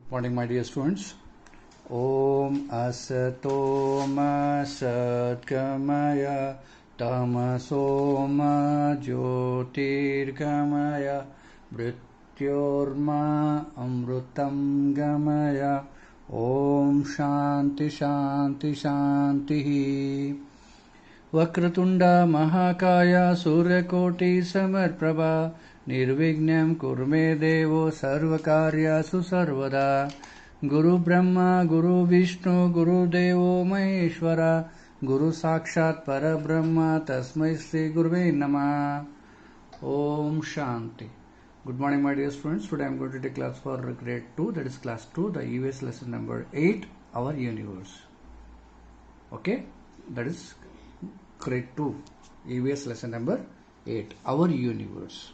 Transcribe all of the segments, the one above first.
Morning, my dear students. Om Asato Ma Satgamaya Tamaso Ma Jyotirgamaya Mrityorma Amrutam Gamaya Om Shanti Shanti Shanti Vakratunda Mahakaya Suryakoti Samarprabha Nirvignam Kurme Devo Sarvakaryasu Sarvada Guru Brahma Guru Vishnu Guru Devo Maheshwara Guru Sakshat Parabrahma Tasmai Sri Gurve Namah. Om Shanti. Good morning, my dear students. Today I am going to take class for grade 2, that is class 2, the EVS lesson number 8, Our Universe. Okay, that is grade 2, EVS lesson number 8, Our Universe.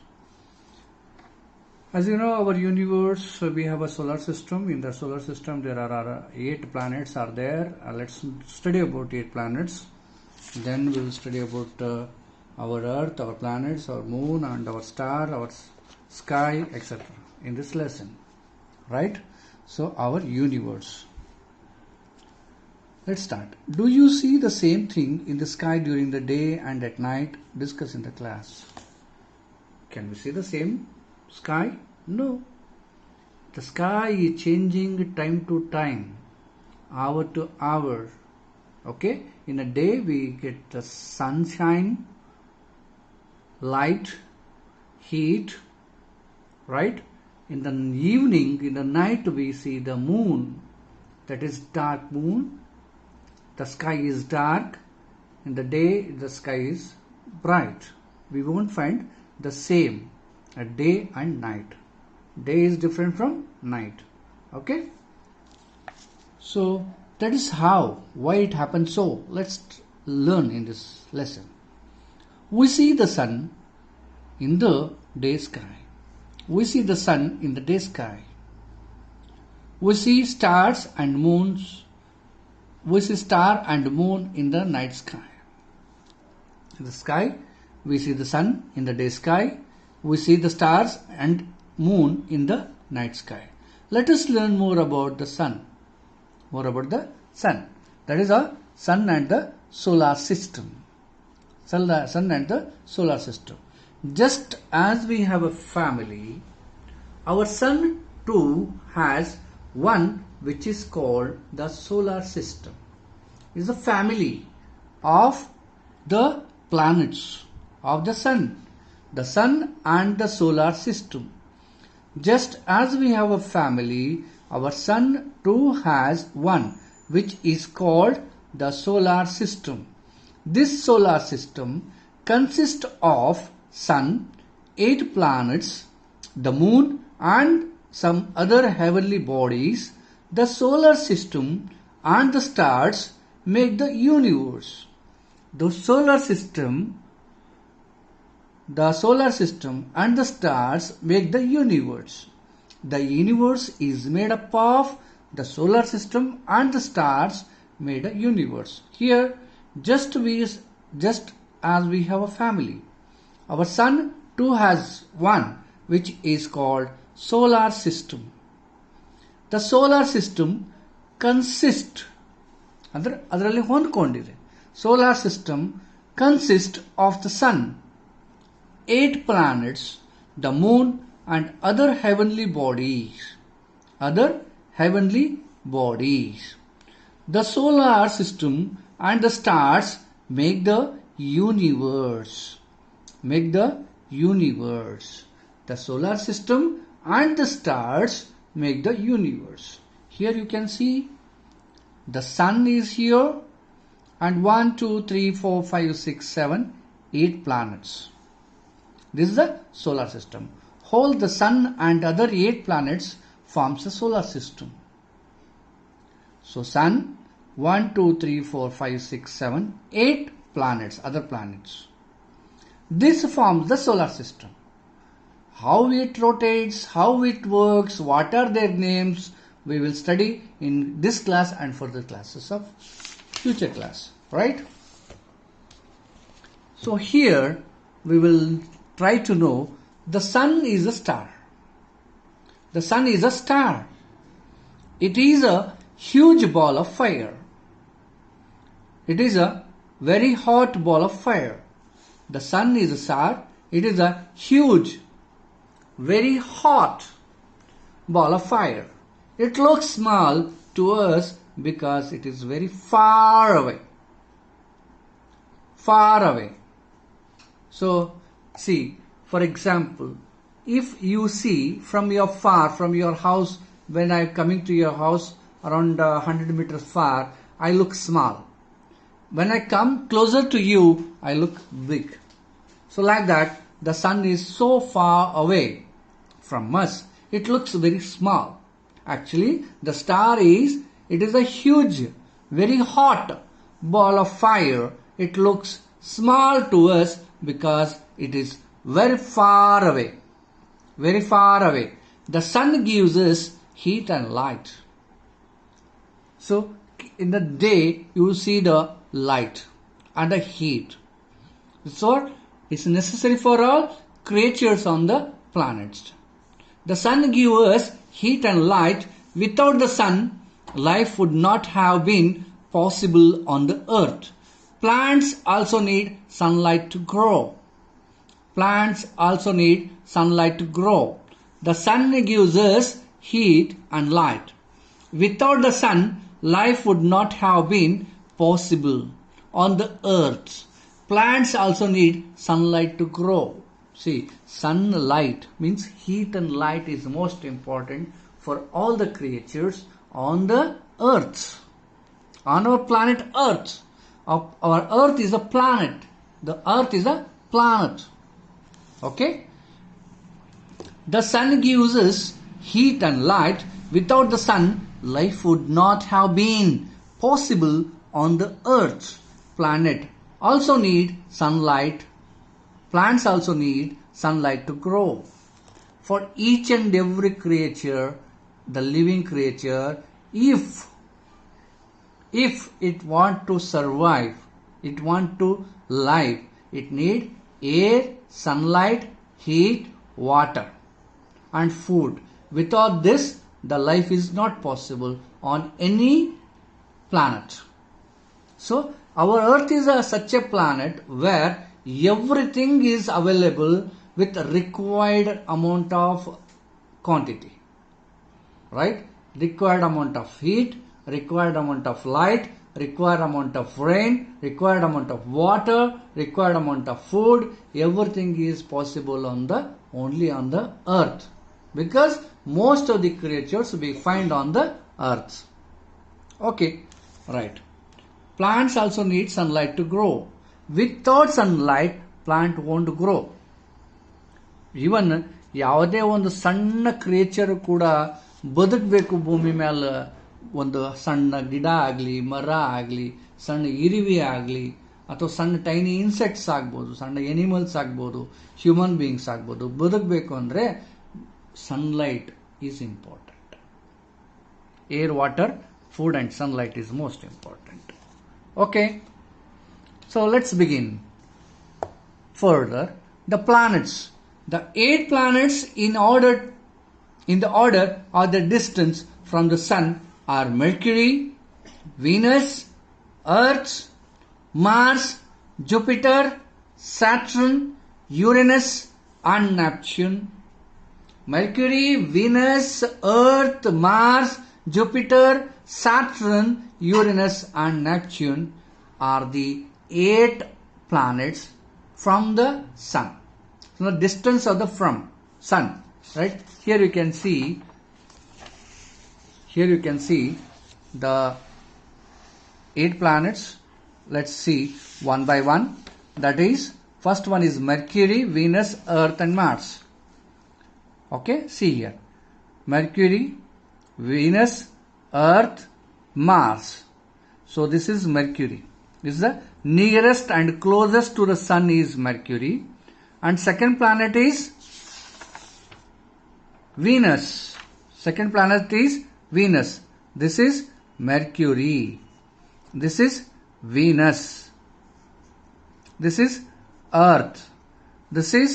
As you know, our universe, we have a solar system. In the solar system, there are 8 planets are there. Let's study about 8 planets. Then we will study about our Earth, our planets, our moon, and our star, our sky, etc. in this lesson. Right? So, our universe. Let's start. Do you see the same thing in the sky during the day and at night? Discuss in the class. Can we see the same sky? No. The sky is changing time to time, hour to hour. Okay? In a day we get the sunshine, light, heat, right? In the evening, in the night we see the moon, that is dark moon. The sky is dark. In the day the sky is bright. We won't find the same at day and night. Day is different from night. Okay? So that is why it happens so. Let's learn in this lesson. We see the sun in the day sky. We see the sun in the day sky. We see stars and moons. We see star and moon in the night sky. In the sky, we see the sun in the day sky. We see the stars and moon in the night sky. Let us learn more about the sun. More about the sun. That is our sun and the solar system. Sun and the solar system. Just as we have a family, our sun too has one which is called the solar system. It is a family of the planets of the sun and the solar system. Just as we have a family, our sun too has one which is called the solar system. This solar system consists of sun, 8 planets, the moon and some other heavenly bodies. The solar system and the stars make the universe. The solar system and the stars make the universe. The universe is made up of the solar system and the stars made a universe. Here, just as we have a family, our sun too has one which is called solar system. The solar system consists solar system consists of the sun, 8 planets, the moon and other heavenly bodies. The solar system and the stars make the universe. The solar system and the stars make the universe. Here you can see the sun is here and 1, 2, 3, 4, 5, 6, 7, 8 planets. This is the solar system. Whole the sun and other 8 planets forms the solar system. So sun, 1, 2, 3, 4, 5, 6, 7, 8 planets, other planets. This forms the solar system. How it rotates, how it works, what are their names, we will study in this class and further classes of future class. Right? So here we will try to know the sun is a star. The sun is a star. It is a huge ball of fire. It is a very hot ball of fire. The sun is a star. It is a huge, very hot ball of fire. It looks small to us because it is very far away. Far away. So, see, for example, if you see from your house, when I am coming to your house around 100 meters far, I look small. When I come closer to you, I look big. So like that, the sun is so far away from us, it looks very small. Actually, the star is a huge, very hot ball of fire. It looks small to us because it is very far away. Very far away. The sun gives us heat and light. So, in the day, you will see the light and the heat. So, it's necessary for all creatures on the planets. The sun gives us heat and light. Without the sun, life would not have been possible on the earth. Plants also need sunlight to grow. Plants also need sunlight to grow. The sun gives us heat and light. Without the sun, life would not have been possible on the earth. Plants also need sunlight to grow. See, sunlight means heat and light is most important for all the creatures on the earth. On our planet Earth. Our earth is a planet. The earth is a planet. Okay? The sun gives us heat and light. Without the sun, life would not have been possible on the earth. Planet also need sunlight. Plants also need sunlight to grow. For each and every creature, the living creature, if it want to survive, it want to live, it need air, sunlight, heat, water and food. Without this, the life is not possible on any planet. So, our earth is such a planet where everything is available with required amount of quantity. Right? Required amount of heat, required amount of light, required amount of rain, required amount of water, required amount of food. Everything is possible only on the earth. Because most of the creatures we find on the earth. Okay, right. Plants also need sunlight to grow. Without sunlight, plant won't grow. Even ಯಾವುದೇ ಒಂದು ಸಣ್ಣ creature ಕೂಡ ಬದುಕಬೇಕು ಭೂಮಿ ಮೇಲೆ, ಒಂದು ಸಣ್ಣ ಗಿಡ ಆಗಲಿ, ಮರ ಆಗಲಿ, ಸಣ್ಣ ಇರುವೆ ಆಗಲಿ, ಅಥವಾ ಸಣ್ಣ ಟೈನಿ ಇನ್ಸೆಕ್ಟ್ಸ್ ಆಗ್ಬೋದು, ಸಣ್ಣ ಎನಿಮಲ್ಸ್ ಆಗ್ಬೋದು, ಹ್ಯೂಮನ್ ಬೀಯಿಂಗ್ಸ್ ಆಗ್ಬೋದು, ಬದುಕಬೇಕು ಅಂದರೆ sunlight is important. Air, water, food and sunlight is most important. Okay, so let's begin further. The planets, the 8 planets in the order or the distance from the sun are Mercury, Venus, Earth, Mars, Jupiter, Saturn, Uranus and Neptune. Mercury, Venus, Earth, Mars, Jupiter, Saturn, Uranus and Neptune are the 8 planets from the sun. So the distance of the from sun, right? Here you can see the 8 planets. Let's see one by one. That is, first one is Mercury, Venus, Earth and Mars. Okay, see here. Mercury, Venus, Earth, Mars. So this is Mercury. This is the nearest and closest to the sun is Mercury. And second planet is Venus. Second planet is Venus. This is Mercury. This is Venus. This is Earth. This is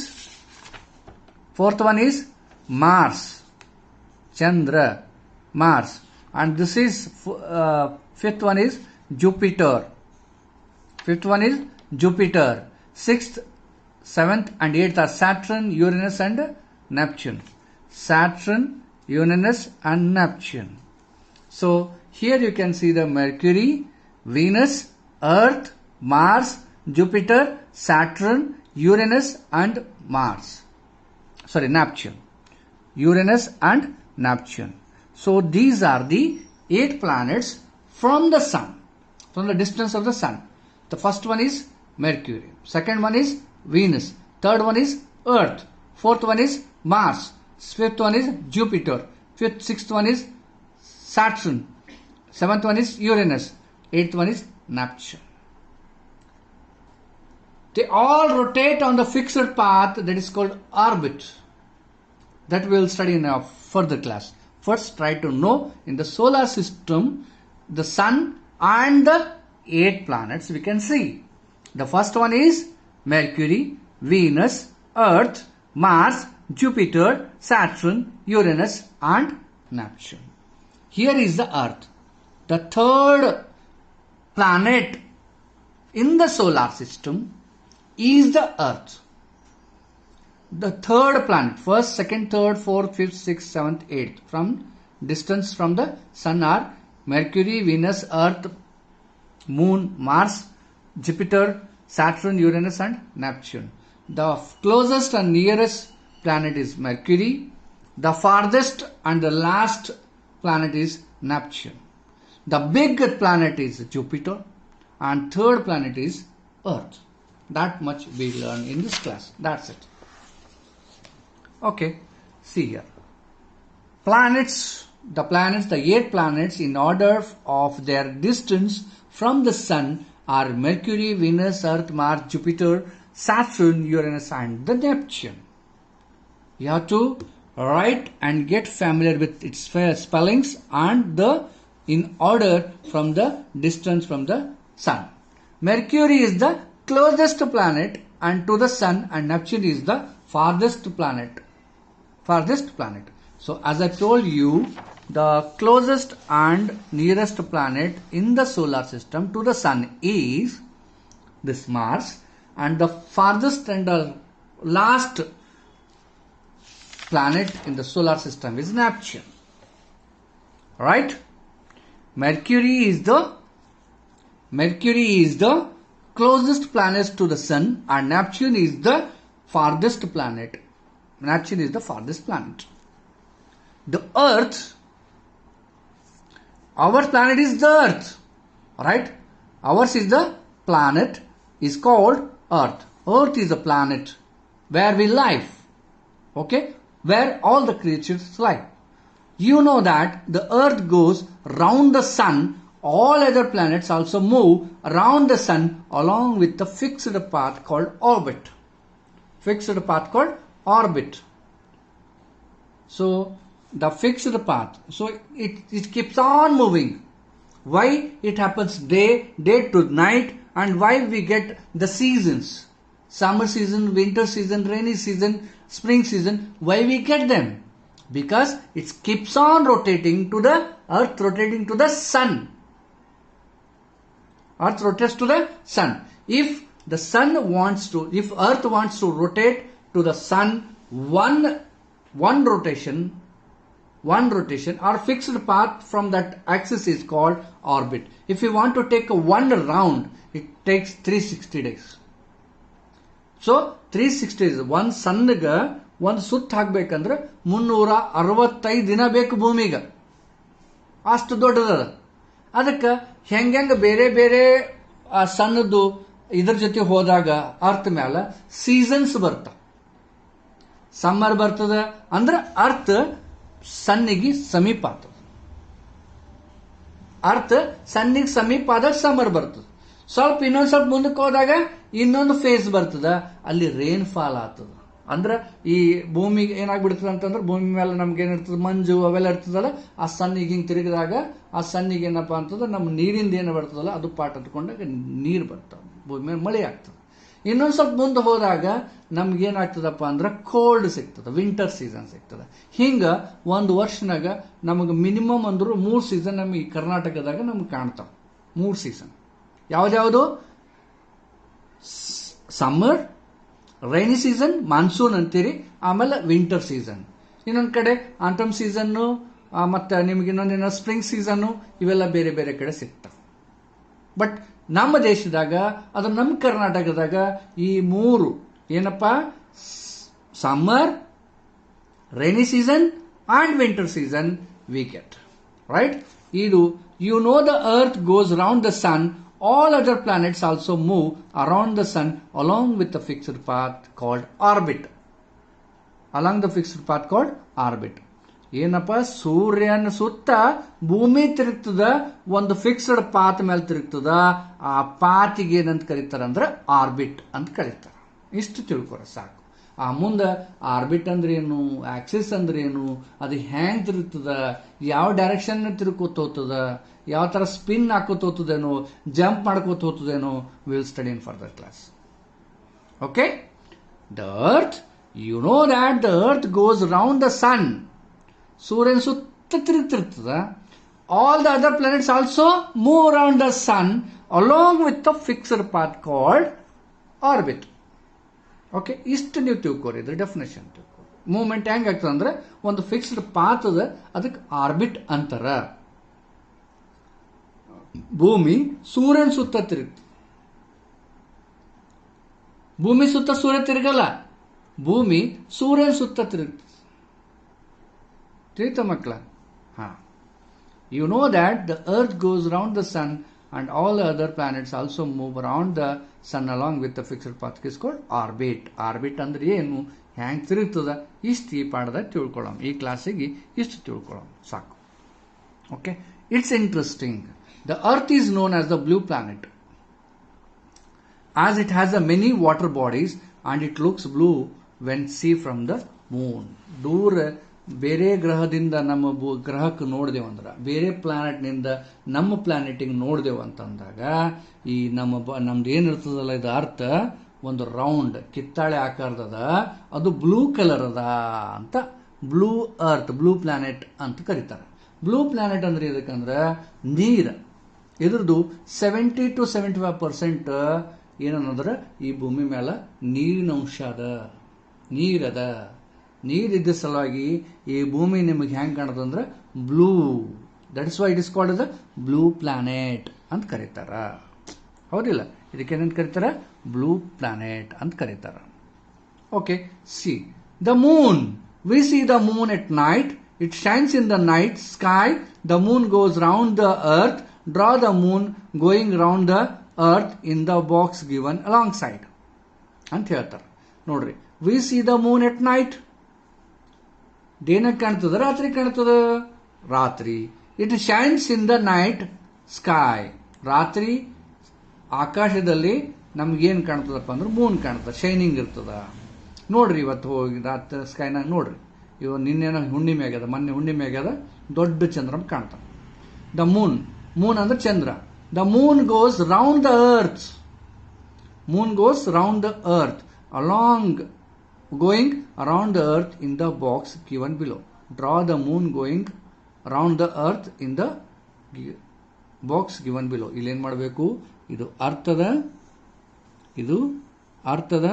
fourth one is Mars, Chandra, Mars, and this is fifth one is Jupiter. Fifth one is Jupiter. Sixth, seventh, and eighth are Saturn, Uranus, and Neptune. Saturn, Uranus, and Neptune. So here you can see the Mercury, Venus, Earth, Mars, Jupiter, Saturn, Uranus, and Mars. Sorry, Neptune. Uranus and Neptune. So these are the 8 planets from the Sun, from the distance of the Sun. The first one is Mercury. Second one is Venus. Third one is Earth. Fourth one is Mars. Fifth one is Jupiter. Sixth one is Saturn. Seventh one is Uranus. Eighth one is Neptune. They all rotate on the fixed path that is called orbit. That we will study in a further class. First, try to know in the solar system the Sun and the 8 planets we can see. The first one is Mercury, Venus, Earth, Mars, Jupiter, Saturn, Uranus, and Neptune. Here is the Earth, the third planet in the solar system is the Earth. The third planet, first, second, third, fourth, fifth, sixth, seventh, eighth, from distance from the Sun are Mercury, Venus, Earth, Moon, Mars, Jupiter, Saturn, Uranus, and Neptune. The closest and nearest planet is Mercury. The farthest and the last planet is Neptune. The big planet is Jupiter, and third planet is Earth. That much we learn in this class. That's it. Okay, see here. The 8 planets in order of their distance from the Sun are Mercury, Venus, Earth, Mars, Jupiter, Saturn, Uranus, and the Neptune. You have to write and get familiar with its spellings and in order from the distance from the Sun. Mercury is the closest planet and to the Sun, and Neptune is the farthest planet. So as I told you, the closest and nearest planet in the solar system to the Sun is this Mars, and the farthest and the last planet in the solar system is Neptune. Right? Mercury is the closest planet to the Sun, and Neptune is the farthest planet. Neptune is the farthest planet. The Earth, our planet is the Earth, right? Ours is the planet, is called Earth. Earth is a planet where we live, okay? Where all the creatures live. You know that the Earth goes round the Sun. All other planets also move around the Sun along with the fixed path called orbit. So the fixed path. So it keeps on moving. Why it happens day to night, and why we get the seasons. Summer season, winter season, rainy season, spring season. Why we get them? Because it keeps on rotating to the Earth, rotating to the Sun. Earth rotates to the Sun. If Earth wants to rotate to the Sun, one rotation or fixed path from that axis is called orbit. If you want to take one round, it takes 360 days. So 360 days. One ಸನ್ನಿಗೆ ಒಂದು ಸುತ್ತ ಹಾಕ್ಬೇಕಂದ್ರೆ 365 ದಿನ ಬೇಕು ಭೂಮಿಗೆ. ಅಷ್ಟು ದೊಡ್ಡದದ. ಅದಕ್ಕೆ ಹೆಂಗೆ ಬೇರೆ ಸಣ್ಣದು ಇದ್ರ ಜೊತೆ ಹೋದಾಗ ಅರ್ಥ ಮೇಲೆ ಸೀಸನ್ಸ್ ಬರ್ತಾವ. ಸಮ್ಮರ್ ಬರ್ತದ ಅಂದ್ರೆ ಅರ್ಥ ಸನ್ನಿಗೆ ಸಮೀಪ ಆಗ್ತದ. ಅರ್ಥ ಸನ್ನಿಗೆ ಸಮೀಪ ಆದಾಗ ಸಮ್ಮರ್ ಬರ್ತದ. ಇನ್ನೊಂದು ಸ್ವಲ್ಪ ಮುಂದಕ್ಕೆ ಹೋದಾಗ ಇನ್ನೊಂದು ಫೇಸ್ ಬರ್ತದ, ಅಲ್ಲಿ ರೇನ್ ಫಾಲ್ ಆಗ್ತದ. ಅಂದ್ರೆ ಈ ಭೂಮಿಗೆ ಏನಾಗ್ಬಿಡ್ತದೆ ಅಂತಂದ್ರೆ ಭೂಮಿ ಮೇಲೆ ನಮ್ಗೆ ಏನಿರ್ತದೆ, ಮಂಜು ಅವೆಲ್ಲ ಇರ್ತದಲ್ಲ, ಆ ಸನ್ನಿಗೆ ಹಿಂಗೆ ತಿರುಗಿದಾಗ ಆ ಸನ್ನಿಗೆ ಏನಪ್ಪಾ ಅಂತಂದ್ರೆ ನಮ್ಮ ನೀರಿಂದ ಏನು ಬರ್ತದಲ್ಲ ಅದು ಪಾಟ್ ಹತ್ಕೊಂಡಾಗ ನೀರು ಬರ್ತಾವ, ಭೂಮಿ ಮೇಲೆ ಮಳೆ ಆಗ್ತದೆ. ಇನ್ನೊಂದು ಸ್ವಲ್ಪ ಮುಂದೆ ಹೋದಾಗ ನಮ್ಗೇನಾಗ್ತದಪ್ಪ ಅಂದ್ರೆ ಕೋಲ್ಡ್ ಸಿಗ್ತದೆ, ವಿಂಟರ್ ಸೀಸನ್ ಸಿಗ್ತದೆ. ಹಿಂಗೆ ಒಂದು ವರ್ಷನಾಗ ನಮಗೆ ಮಿನಿಮಮ್ ಅಂದ್ರೂ 3 ಸೀಸನ್ ನಮಗೆ ಕರ್ನಾಟಕದಾಗ ನಮ್ಗೆ ಕಾಣ್ತಾವೆ. 3 ಸೀಸನ್ ಯಾವ್ದ್ಯಾವುದು? ಸಮ್ಮರ್, ರೈನಿ ಸೀಸನ್, ಮಾನ್ಸೂನ್ ಅಂತೀರಿ, ಆಮೇಲೆ ವಿಂಟರ್ ಸೀಸನ್. ಇನ್ನೊಂದು ಕಡೆ ಆಟಮ್ ಸೀಸನ್ನು, ಮತ್ತು ನಿಮ್ಗೆ ಇನ್ನೊಂದಿನ ಸ್ಪ್ರಿಂಗ್ ಸೀಸನ್ನು, ಇವೆಲ್ಲ ಬೇರೆ ಬೇರೆ ಕಡೆ ಸಿಗ್ತವೆ. ಬಟ್ ನಮ್ಮ ದೇಶದಾಗ, ಅದು ನಮ್ಮ ಕರ್ನಾಟಕದಾಗ ಈ 3 ಏನಪ್ಪ? Summer, rainy season and winter season we get, right? ಇದು you know the earth goes round the sun, all other planets also move around the sun along with a fixed path called orbit. Along the fixed path called orbit. ಏನಪ್ಪ? ಸೂರ್ಯನ ಸುತ್ತ ಭೂಮಿ ತಿರುಗ್ತದ, ಒಂದು fixed path ಮೇಲೆ ತಿರುಗ್ತದ. ಆ ಪಾತಿಗೆ ಏನಂತ ಕರೀತಾರ ಅಂದ್ರೆ ಆರ್ಬಿಟ್ ಅಂತ ಕರೀತಾರ. ಇಷ್ಟು ತಿಳ್ಕೊರ ಸಾಕು. ಆ ಮುಂದೆ ಆರ್ಬಿಟ್ ಅಂದ್ರೆ ಏನು, ಆಕ್ಸಿಸ್ ಅಂದ್ರೆ ಏನು, ಅದು ಹ್ಯಾಂಗ್ ತಿರುಗ್ತದ, ಯಾವ ಡೈರೆಕ್ಷನ್ ತಿರುಗ್ಕೋತ ಹೋಗ್ತದ, ಯಾವ ತರ ಸ್ಪಿನ್ ಹಾಕೋತ ಹೋಗ್ತದೇನೋ, ಜಂಪ್ ಮಾಡ್ಕೋತ ಹೋಗ್ತದೇನೋ, will study in further class. Okay? The earth, you know that the earth goes round the sun. ಸೂರ್ಯನ ಸುತ್ತ ತಿರುಗ್ತಿರ್ತದ. All the other planets also move around the sun along with the fixed path called orbit. Okay? ಇಷ್ಟು ನೀವು ತಿಳ್ಕೊರಿ, ಇದ್ರ definition ತಿಳ್ಕೊರಿ. Movement ಹೆಂಗ್ ಆಗ್ತದೆ ಅಂದ್ರೆ ಒಂದು ಫಿಕ್ಸ್ಡ್ ಪಾತ್ ಅದ, ಅದಕ್ಕೆ ಆರ್ಬಿಟ್ ಅಂತಾರ. ಭೂಮಿ ಸೂರ್ಯನ ಸುತ್ತ ತಿರುಗ್ತದೆ. ಭೂಮಿ ಸುತ್ತ ಸೂರ್ಯ ತಿರುಗಲ್ಲ, ಭೂಮಿ ಸೂರ್ಯನ ಸುತ್ತ ತಿರುಗ್ತದೆ. ತಿಳಿತ ಮಕ್ಕಳ? ಹಾ. You know that the earth goes round the sun and all other planets also move around the sun along with the fixed path is called orbit. Orbit ಅಂದ್ರೆ ಏನು, ಹ್ಯಾಂಗ್ ತಿರುಗ್ತದ, ಇಷ್ಟು ಈ ಪಾಠದಾಗ ತಿಳ್ಕೊಳ್ಳೋಣ. ಈ ಕ್ಲಾಸಿಗೆ ಇಷ್ಟು ತಿಳ್ಕೊಳ್ಳೋಣ ಸಾಕು. Okay? It's interesting. The earth is known as the blue planet as it has many water bodies and it looks blue when seen from the moon. ದೂರ ಬೇರೆ ಗ್ರಹದಿಂದ ನಮ್ಮ ಗ್ರಹಕ್ಕೆ ನೋಡಿದೆವು ಅಂದ್ರೆ, ಬೇರೆ ಪ್ಲಾನೆಟ್ನಿಂದ ನಮ್ಮ ಪ್ಲಾನೆಟಿಗೆ ನೋಡಿದೆವು ಅಂತಂದಾಗ, ಈ ನಮ್ದು ಏನಿರ್ತದಲ್ಲ ಇದು ಅರ್ಥ, ಒಂದು ರೌಂಡ್ ಕಿತ್ತಾಳೆ ಆಕಾರದದ, ಅದು ಬ್ಲೂ ಕಲರ್ ಅದ ಅಂತ ಬ್ಲೂ ಅರ್ತ್, ಬ್ಲೂ ಪ್ಲಾನೆಟ್ ಅಂತ ಕರೀತಾರೆ. ಬ್ಲೂ ಪ್ಲಾನೆಟ್ ಅಂದ್ರೆ ಇದಕ್ಕಂದ್ರೆ ನೀರು, ಇದ್ರದ್ದು 70 to 75% ಏನನ್ನಂದ್ರೆ ಈ ಭೂಮಿ ಮೇಲೆ ನೀರಿನ ಅಂಶ ಅದ, ನೀರದ. ನೀರಿದ್ದ ಸಲುವಾಗಿ ಈ ಭೂಮಿ ನಿಮಗೆ ಹೆಂಗೆ ಕಾಣದಂದ್ರೆ blue. That is why it is called the blue planet ಅಂತ ಕರೀತಾರ. ಹೌದಿಲ್ಲ? ಇದಕ್ಕೇನಂತ ಕರೀತಾರ? ಬ್ಲೂ ಪ್ಲಾನೆಟ್ ಅಂತ ಕರೀತಾರ. Okay? See the moon. We see the moon at night. It shines in the night sky. The moon goes round the earth. Draw the moon going round the earth in the box given alongside. ಅಂತ ಹೇಳ್ತಾರೆ. ನೋಡ್ರಿ, we see the moon at night. ದಿನಕ್ಕೆ ಕಾಣ್ತದ, ರಾತ್ರಿ ಕಾಣ್ತದ? ರಾತ್ರಿ. It shines in the night sky. ರಾತ್ರಿ ಆಕಾಶದಲ್ಲಿ ನಮ್ಗೇನು ಕಾಣ್ತದಪ್ಪ ಅಂದ್ರೆ ಮೂನ್ ಕಾಣ್ತದ, ಶೈನಿಂಗ್ ಇರ್ತದ. ನೋಡ್ರಿ, ಇವತ್ತು ಹೋಗಿ ರಾತ್ರಿ ಸ್ಕೈನಾಗ ನೋಡ್ರಿ, ನಿನ್ನೆನ ಹುಣ್ಣಿಮೆ ಆಗ್ಯದ, ಮೊನ್ನೆ ಹುಣ್ಣಿಮೆ ಆಗ್ಯದ, ದೊಡ್ಡ ಚಂದ್ರ ಕಾಣ್ತಾನೆ. ದ ಮೂನ್, ಮೂನ್ ಅಂದ್ರೆ ಚಂದ್ರ. The moon goes round the earth. Moon goes round the earth along going around the earth in the box given below. Draw the moon going around the earth in the box given below. ಇಲ್ಲೇನ್ ಮಾಡಬೇಕು? ಇದು ಅರ್ಥದ, ಇದು ಅರ್ಥದ.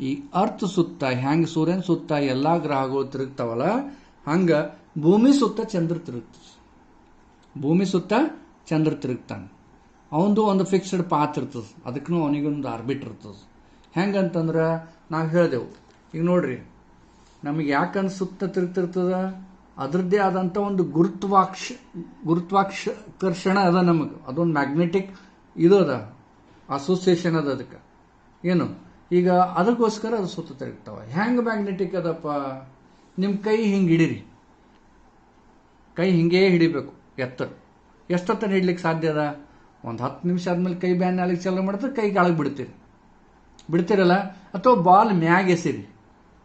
ಈ ಅರ್ಥ ಸುತ್ತ ಹೆಂಗ್ ಸೂರ್ಯನ ಸುತ್ತ ಎಲ್ಲಾ ಗ್ರಹಗಳು ತಿರುಗ್ತಾವಲ್ಲ, ಹಂಗ ಭೂಮಿ ಸುತ್ತ ಚಂದ್ರ ತಿರುಗ್ತದೆ. ಭೂಮಿ ಸುತ್ತ ಚಂದ್ರ ತಿರುಗ್ತಾನೆ. ಅವನದು ಒಂದು ಫಿಕ್ಸ್ಡ್ ಪಾತ್ ಇರ್ತದೆ, ಅದಕ್ಕೂ ಅವನಿಗೊಂದು ಆರ್ಬಿಟ್ ಇರ್ತದೆ. ಹೆಂಗಂತಂದ್ರೆ ನಾವು ಹೇಳಿದೆವು, ಈಗ ನೋಡ್ರಿ, ನಮಗೆ ಯಾಕಂದ್ ಸುತ್ತ ತಿರುಗ್ತಿರ್ತದ? ಅದರದ್ದೇ ಆದಂಥ ಒಂದು ಗುರುತ್ವಾಕರ್ಷಣ ಅದ ನಮಗೆ. ಅದೊಂದು ಮ್ಯಾಗ್ನೆಟಿಕ್ ಇದು ಅದ, ಅಸೋಸಿಯೇಷನ್ ಅದ ಅದಕ್ಕೆ. ಏನು ಈಗ ಅದಕ್ಕೋಸ್ಕರ ಅದು ಸುತ್ತ ತಿರುಗ್ತಾವ. ಹೆಂಗೆ ಮ್ಯಾಗ್ನೆಟಿಕ್ ಅದಪ್ಪ? ನಿಮ್ಮ ಕೈ ಹಿಂಗೆ ಹಿಡೀರಿ, ಕೈ ಹಿಂಗೇ ಹಿಡಿಬೇಕು ಎತ್ತರ. ಎಷ್ಟೊತ್ತನ ಹಿಡ್ಲಿಕ್ಕೆ ಸಾಧ್ಯ ಅದ? ಒಂದು 10 ನಿಮಿಷ ಆದ್ಮೇಲೆ ಕೈ ಬ್ಯಾನ್ ನಾಲಿಗೆ ಚಾಲು ಮಾಡಿದ್ರೆ ಕೈ ಕೆಳಗೆ ಬಿಡ್ತೀರಲ್ಲ. ಅಥವಾ ಬಾಲ್ ಮ್ಯಾಗ್ ಎಸಿರಿ,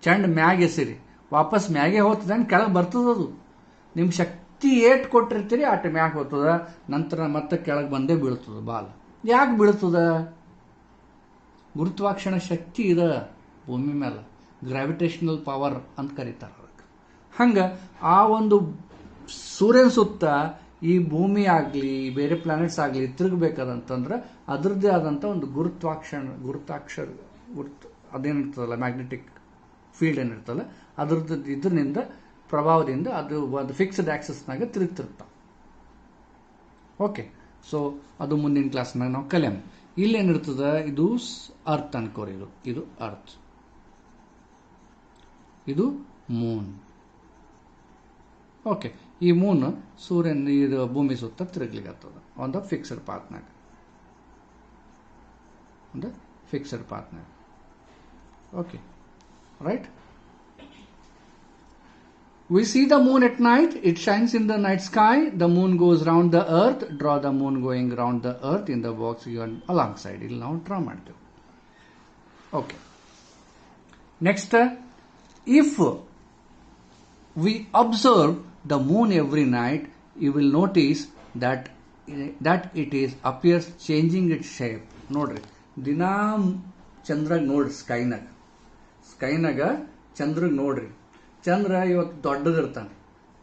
ಚೆಂಡ್ ಮ್ಯಾಗ್ ಎಸಿರಿ, ವಾಪಸ್ ಮ್ಯಾಗೆ ಹೋಗ್ತದೆ, ಕೆಳಗೆ ಬರ್ತದದು. ನಿಮ್ಮ ಶಕ್ತಿ ಏಟ್ ಕೊಟ್ಟಿರ್ತೀರಿ ಅಟ್ ಮ್ಯಾಗ್ ಹೋಗ್ತದ, ನಂತರ ಮತ್ತೆ ಕೆಳಗೆ ಬಂದೇ ಬೀಳ್ತದ ಬಾಲ್. ಯಾಕೆ ಬೀಳ್ತದ? ಗುರುತ್ವಾಕರ್ಷಣ ಶಕ್ತಿ ಇದೆ ಭೂಮಿ ಮೇಲೆ, ಗ್ರಾವಿಟೇಷನಲ್ ಪವರ್ ಅಂತ ಕರೀತಾರೆ ಅದಕ್ಕೆ. ಹಂಗೆ ಆ ಒಂದು ಸೂರ್ಯನ ಸುತ್ತ ಈ ಭೂಮಿ ಆಗಲಿ ಬೇರೆ ಪ್ಲಾನೆಟ್ಸ್ ಆಗಲಿ ತಿರುಗಬೇಕಾದಂತಂದ್ರೆ ಅದರದ್ದೇ ಆದಂಥ ಒಂದು ಅದೇನಿರ್ತದಲ್ಲ ಮ್ಯಾಗ್ನೆಟಿಕ್ ಫೀಲ್ಡ್ ಏನಿರ್ತಲ್ಲ ಅದ್ರದ್ದು ಇದರಿಂದ ಪ್ರಭಾವದಿಂದ ಅದು ಒಂದು ಫಿಕ್ಸ್ಡ್ ಆಕ್ಸಸ್ನಾಗ ತಿರುಗ್ತಿರ್ತಾವೆ. ಓಕೆ, ಸೊ ಅದು ಮುಂದಿನ ಕ್ಲಾಸ್ನಾಗ ನಾವು ಕಲಿಯೋಣ. ಇಲ್ಲೇನಿರ್ತದ, ಇದು ಅರ್ತ್ ಅನ್ಕೋರಿ, ಇದು ಅರ್ತ್, ಇದು ಮೂನ್. ಓಕೆ, ಈ ಮೂನ್ ಸೂರ್ಯನ ಇದು ಭೂಮಿ ಸುತ್ತ ತಿರುಗ್ಲಿಕ್ಕತ್ತದ ಒಂದು ಫಿಕ್ಸ್ಡ್ ಪಾತ್ನಾಗ, okay, right. We see the moon at night. It shines in the night sky. The moon goes round the earth. Draw the moon going round the earth in the box given alongside. ಇಲ್ಲಿ ನಾವು draw ಮಾಡ್ತೇವೆ. Okay. Next, if we observe the moon every night, you will notice that it appears changing its shape. ನೋಡ್ರಿ, ದಿನಾ ಚಂದ್ರಾಗ ನೋಡ್ರಿ, ಸ್ಕೈನಾಗ ಚಂದ್ರಗ್ ನೋಡ್ರಿ. ಚಂದ್ರ ಇವತ್ತು ದೊಡ್ಡದಿರ್ತಾನೆ,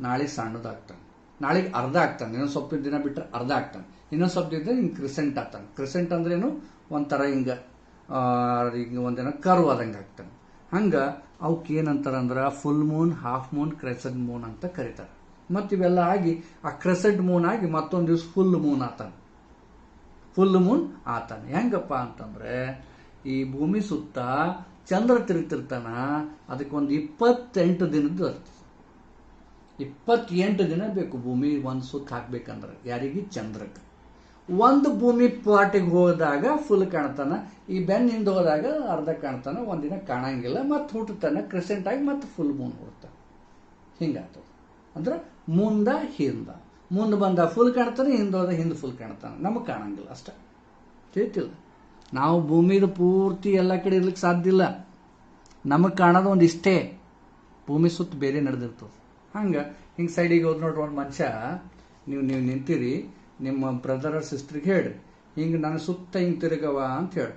ನಾಳೆ ಸಣ್ಣದಾಗ್ತಾನೆ, ನಾಳೆಗೆ ಅರ್ಧ ಆಗ್ತಾನೆ, ಇನ್ನೊಂದು ಸ್ವಲ್ಪ ದಿನ ಬಿಟ್ಟರೆ ಅರ್ಧ ಆಗ್ತಾನೆ, ಇನ್ನೊಂದು ಸ್ವಲ್ಪ ದಿನ ಹಿಂಗೆ ಕ್ರಿಸೆಂಟ್ ಆಗ್ತಾನೆ. ಕ್ರಿಸೆಂಟ್ ಅಂದ್ರೇನು, ಒಂಥರ ಹಿಂಗೆ ಒಂದಿನ ಕರ್ವ್ ಆದಂಗೆ ಆಗ್ತಾನೆ. ಹಂಗೆ ಅವಕ್ಕೆ ಏನಂತಾರಂದ್ರೆ full moon, half moon, crescent moon ಅಂತ ಕರೀತಾರೆ. ಮತ್ತು ಇವೆಲ್ಲ ಆಗಿ ಆ ಕ್ರೆಸೆಂಟ್ ಮೂನ್ ಆಗಿ ಮತ್ತೊಂದು ದಿವಸ ಫುಲ್ ಮೂನ್ ಆತಾನೆ. ಹೆಂಗಪ್ಪ ಅಂತಂದ್ರೆ ಈ ಭೂಮಿ ಸುತ್ತ ಚಂದ್ರ ತಿರುಗ್ತಿರ್ತಾನ, ಅದಕ್ಕೆ ಒಂದು 28 ದಿನದ್ದು ಅರ್ಥ. 28 ದಿನ ಬೇಕು ಭೂಮಿ ಒಂದು ಸುತ್ತ ಹಾಕ್ಬೇಕಂದ್ರೆ. ಯಾರಿಗೆ? ಚಂದ್ರಕ್ಕೆ. ಒಂದು ಭೂಮಿ ಪಾಟಿಗೆ ಹೋದಾಗ ಫುಲ್ ಕಾಣ್ತಾನ, ಈ ಬೆನ್ನಿಂದ ಹೋದಾಗ ಅರ್ಧ ಕಾಣ್ತಾನ, ಒಂದಿನ ಕಾಣಂಗಿಲ್ಲ, ಮತ್ತೆ ಹುಟ್ಟುತ್ತಾನೆ ಕ್ರೆಸೆಂಟ್ ಆಗಿ ಮತ್ತೆ ಫುಲ್ ಮೂನ್ ಹುಡ್ತಾನೆ. ಹಿಂಗಾಗ್ತದೆ. ಅಂದ್ರೆ ಮುಂದೆ ಬಂದ ಫುಲ್ ಕಾಣ್ತಾನೆ, ಹಿಂದೋದ ಹಿಂದೆ ಫುಲ್ ಕಾಣ್ತಾನೆ, ನಮಗೆ ಕಾಣಂಗಿಲ್ಲ ಅಷ್ಟೇ. ತಿಳಿತಿಲ್ಲ, ನಾವು ಭೂಮಿದು ಪೂರ್ತಿ ಎಲ್ಲ ಕಡೆ ಇರ್ಲಿಕ್ಕೆ ಸಾಧ್ಯ ಇಲ್ಲ. ನಮಗೆ ಕಾಣೋದು ಒಂದು ಇಷ್ಟೇ, ಭೂಮಿ ಸುತ್ತ ಬೇರೆ ನಡೆದಿರ್ತದೆ. ಹಂಗೆ ಹಿಂಗೆ ಸೈಡಿಗೆ ಹೋದ್ ನೋಡ್ರಿ, ಒಂದು ಮನುಷ್ಯ ನೀವು ನಿಂತೀರಿ, ನಿಮ್ಮ ಬ್ರದರ್ ಸಿಸ್ಟ್ರಿಗೆ ಹೇಳ್ರಿ, ಹಿಂಗೆ ನಾನು ಸುತ್ತ ಹಿಂಗೆ ತಿರುಗವ ಅಂತ ಹೇಳಿ.